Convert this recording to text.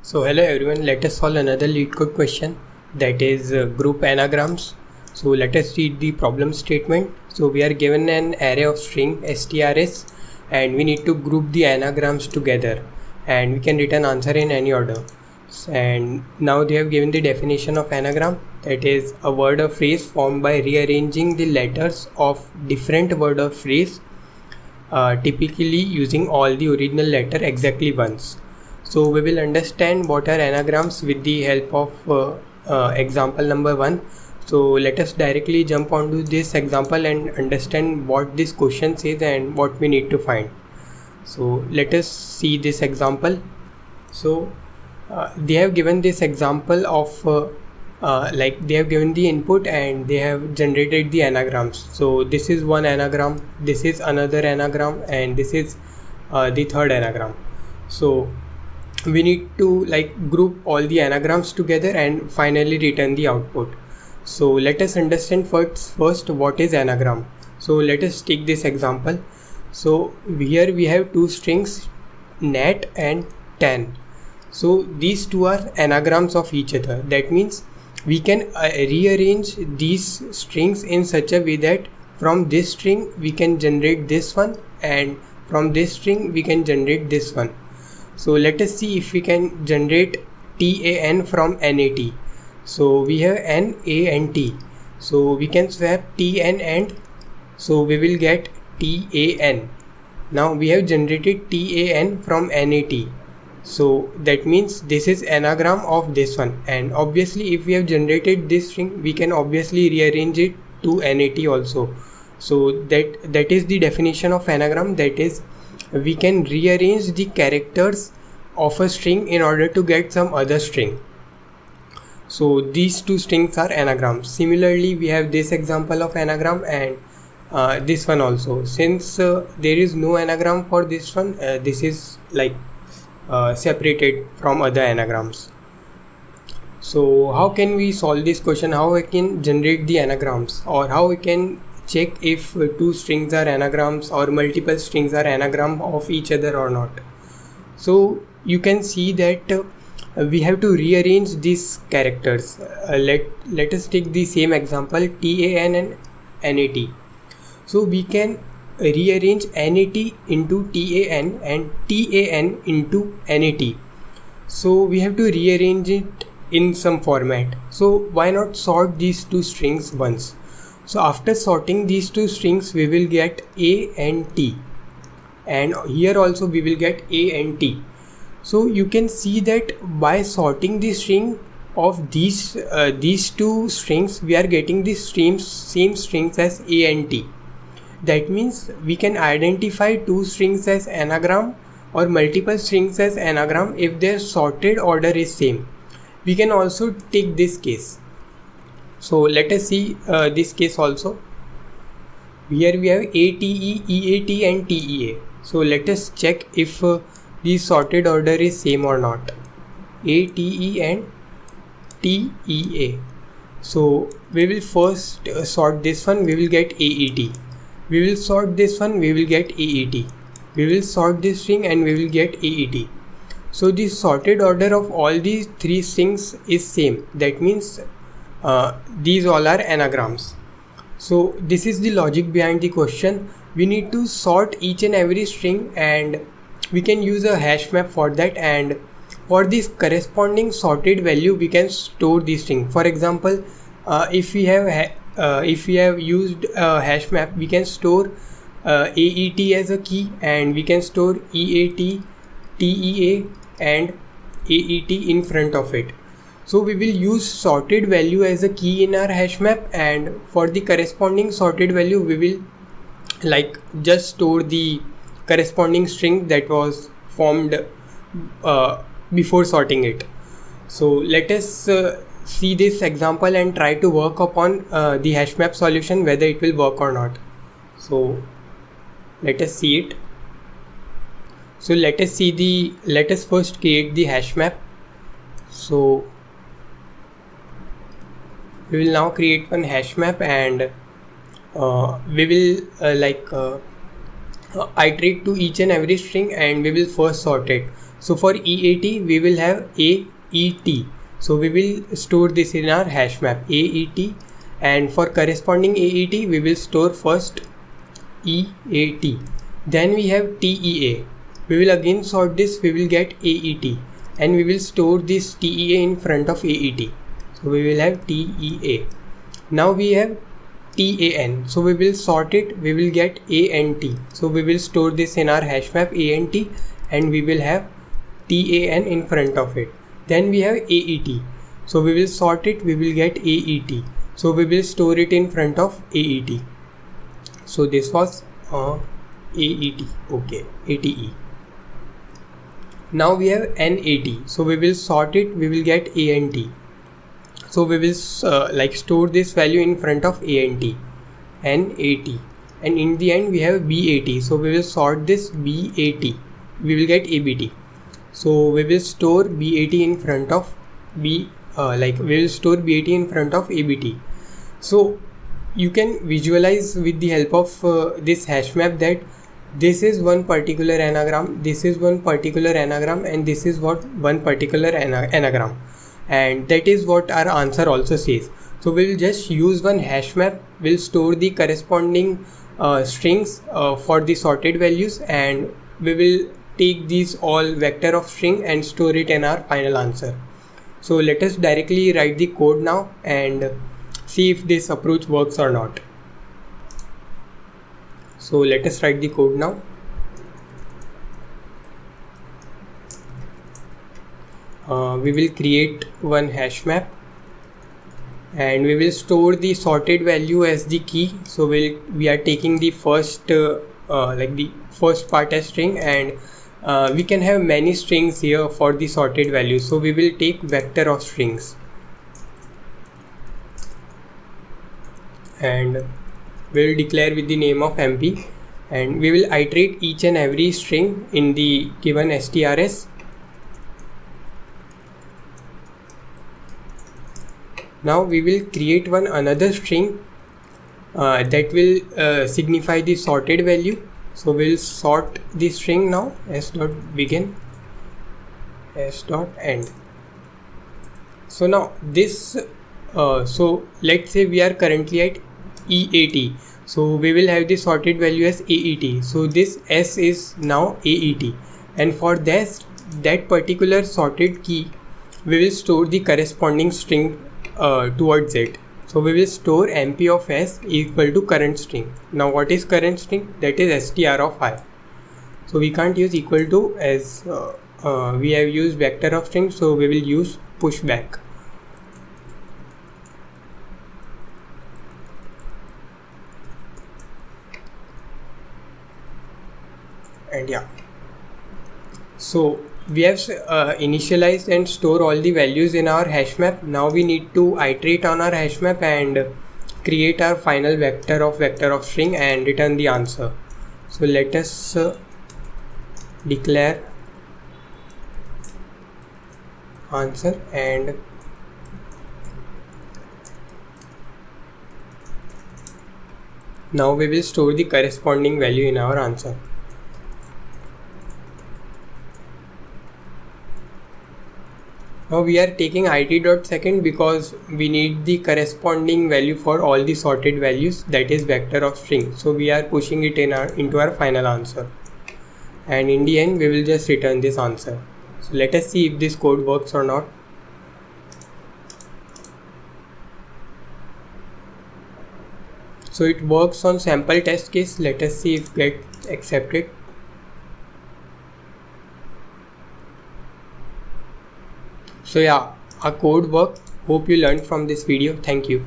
So hello everyone, let us solve another LeetCode question, that is group anagrams. So let us read the problem statement. So we are given an array of string strs and we need to group the anagrams together and we can return answer in any order. And now they have given the definition of anagram, that is a word or phrase formed by rearranging the letters of different word or phrase, typically using all the original letter exactly once. So we will understand what are anagrams with the help of example number 1. So let us directly jump onto this example and understand what this question says and what we need to find. So let us see this example. So they have given this example of like they have given the input and they have generated the anagrams. So this is one anagram, this is another anagram, and this is the third anagram. So we need to group all the anagrams together and finally return the output. So let us understand first what is anagram. So let us take this example. So here we have two strings, nat and tan. So these two are anagrams of each other. That means we can rearrange these strings in such a way that from this string we can generate this one, and from this string we can generate this one. So let us see if we can generate TAN from NAT. So we have N, A and T. So we can swap TN and so we will get TAN. Now we have generated TAN from NAT. So that means this is anagram of this one, and obviously if we have generated this string we can obviously rearrange it to NAT also. So that is the definition of anagram, that is we can rearrange the characters of a string in order to get some other string. So these two strings are anagrams. Similarly we have this example of anagram and this one also. Since there is no anagram for this one, this is separated from other anagrams. So how can we solve this question? How I can generate the anagrams, or how we can check if two strings are anagrams or multiple strings are anagram of each other or not? So you can see that we have to rearrange these characters. Let us take the same example, TAN and NAT. So we can rearrange NAT into TAN and TAN into NAT. So we have to rearrange it in some format. So why not sort these two strings once? So after sorting these two strings we will get A and T, and here also we will get A and T. So you can see that by sorting the string of these two strings we are getting the same strings as A and T. That means we can identify two strings as anagram or multiple strings as anagram if their sorted order is same. We can also take this case. So let us see this case also. Here we have ATE, EAT and TEA. So let us check if the sorted order is same or not. ATE and TEA. So we will first sort this one, we will get AET. We will sort this one, we will get AET. We will sort this string and we will get AET. So the sorted order of all these three strings is same. That means these all are anagrams. So this is the logic behind the question. We need to sort each and every string and we can use a hash map for that, and for this corresponding sorted value we can store the string. For example, if we have used a hash map, we can store AET as a key, and we can store EAT, TEA and AET in front of it. So we will use sorted value as a key in our hash map, and for the corresponding sorted value we will just store the corresponding string that was formed before sorting it. So let us see this example and try to work upon the hash map solution, whether it will work or not. So let us see it. So let us first create the hash map. So we will now create one hash map, and we will iterate to each and every string and we will first sort it. So for EAT we will have AET. So we will store this in our hash map AET, and for corresponding AET we will store first EAT. Then we have TEA. We will again sort this, we will get AET, and we will store this TEA in front of AET. So we will have TEA. Now we have TAN. So we will sort it, we will get ANT. So we will store this in our hash map ANT, and we will have TAN in front of it. Then we have AET. So we will sort it, we will get AET. So we will store it in front of AET. So this was AET. Okay, ATE. Now we have NAT. So we will sort it, we will get ANT. So we will store this value in front of ANT, NAT, and in the end we have BAT. So we will sort this BAT, we will get ABT. So we will store BAT in front of we will store BAT in front of ABT. So you can visualize with the help of this hash map that this is one particular anagram, this is one particular anagram, and this is what one particular anagram, and that is what our answer also says. So we'll just use one hash map, we'll store the corresponding strings for the sorted values, and we will take these all vector of string and store it in our final answer. So let us directly write the code now and see if this approach works or not. So let us write the code now. We will create one hash map, and we will store the sorted value as the key. So we are taking the first the first part as string, and we can have many strings here for the sorted value. So we will take vector of strings, and we will declare with the name of MP, and we will iterate each and every string in the given strs. Now we will create one another string that will signify the sorted value. So we'll sort the string now s.begin, s.end. So now this so let's say we are currently at EAT. So we will have the sorted value as AET. So this S is now AET, and for that particular sorted key we will store the corresponding string towards it. So we will store MP of S equal to current string. Now what is current string? That is str of I. So we can't use equal to as we have used vector of string, so we will use pushback. And yeah, so we have initialized and store all the values in our hash map. Now we need to iterate on our hash map and create our final vector of string and return the answer. So let us declare answer, and now we will store the corresponding value in our answer. Now we are taking it.second because we need the corresponding value for all the sorted values, that is vector of string. So we are pushing it into our final answer, and in the end we will just return this answer. So let us see if this code works or not. So it works on sample test case. Let us see if get accepted. So yeah, our code worked. Hope you learned from this video. Thank you.